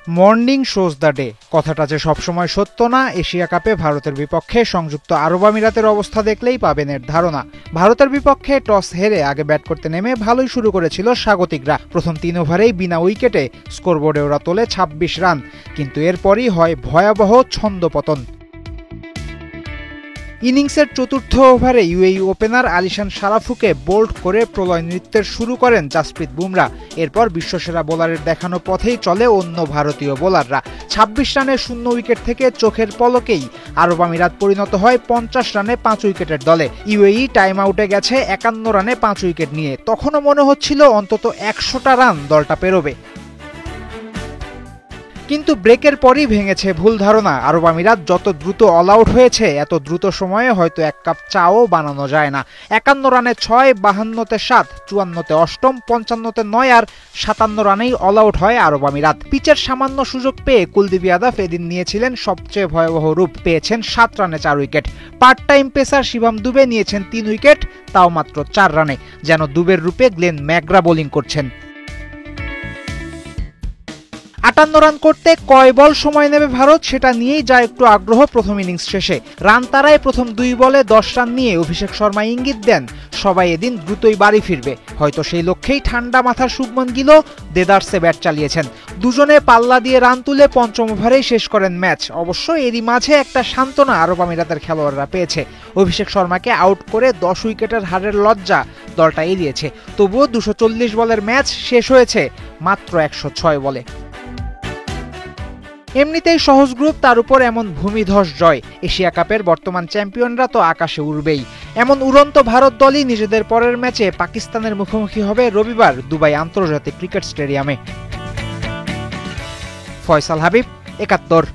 Morning shows the day কথাটা যে সবসময় সত্য না, এশিয়া কাপে ভারতের বিপক্ষে সংযুক্ত আরব আমিরাতের অবস্থা দেখলেই পাবেন এর ধারণা। ভারতের বিপক্ষে টস হেরে আগে ব্যাট করতে নেমে ভালোই শুরু করেছিল স্বাগতিকরা। প্রথম 3 ওভারেই বিনা উইকেটে স্কোরবোর্ডে ওরা তোলে 26 রান, কিন্তু এরপরই হয় ভয়াবহ ছন্দপতন। ইনিংসের চতুর্থ ওভারে ইউএই ওপেনার আলিশান সারাফুকে বোল্ড করে প্রলয় নৃত্যের শুরু করেন জাসপ্রীত বুমরা। এরপর বিশ্বসেরা বোলারের দেখানো পথেই চলে অন্য ভারতীয় বোলাররা। 26 রানে 0 উইকেট থেকে চোখের পলকেই আরব আমিরাত পরিণত হয় 50 রানে 5 উইকেটের দলে। ইউএই টাইম আউটে গেছে 51 রানে 5 উইকেট নিয়ে। তখনও মনে হচ্ছিল অন্তত 100টা রান দলটা পেরোবে। কিন্তু ব্রেকের পরই ভেঙেছে ভুল ধারণা। আরব আমিরাত যত দ্রুত অল আউট হয়েছে, এত দ্রুত সময়ে হয়তো এক কাপ চাও বানানো যায় না। 51 রানে 6, 52-তে 7, 54-তে 8, 55-তে 9 আর 57 রানেই অল আউট হয় আরব আমিরাত। পিচের সামান্য সুযোগ পেয়ে কুলদীপ যাদব এদিন নিয়েছিলেন সবচেয়ে ভয়াবহ রূপ। পেয়েছেন 7 রানে 4 wicket. Part time pacer Shivam Dube নিয়েছেন 3 উইকেট, তাও মাত্র 4 রানে। যেন দুবের রূপে গ্লেন ম্যাকগ্রা বোলিং করছেন। 58 রান করতে কয় বল সময় নেবে ভারত, সেটা নিয়েই যা একটু আগ্রহ প্রথম ইনিংস শেষে। রান তারায় প্রথম 2 বলে 10 রান নিয়ে অভিষেক শর্মা ইঙ্গিত দেন সবাই এদিন দ্রুতই বাড়ি ফিরবে। হয়তো সেই লক্ষ্যেই ঠান্ডা মাথার শুভমন গিলও দেদারসে ব্যাট চালিয়েছেন। দুজনে পাল্লা দিয়ে রান তুলে পঞ্চম ওভারেই শেষ করেন ম্যাচ। অবশ্য এরই মাঝে একটা সান্ত্বনা আরব আমিরাতের খেলোয়াড়রা পেয়েছে। অভিষেক শর্মাকে আউট করে 10 উইকেটের হারের লজ্জা দলটা এড়িয়েছে। তবুও 240 বলের ম্যাচ শেষ হয়েছে মাত্র 106 বলে। এমনিতেই সহজ গ্রুপ, তার উপর এমন ভূমিধস জয়। এশিয়া কাপের বর্তমান চ্যাম্পিয়নরা তো আকাশে উড়বেই। এমন উড়ন্ত ভারত দলই নিজেদের পরের ম্যাচে পাকিস্তানের মুখোমুখি হবে রবিবার দুবাই আন্তর্জাতিক ক্রিকেট স্টেডিয়ামে। ফয়সাল হাবিব, 71।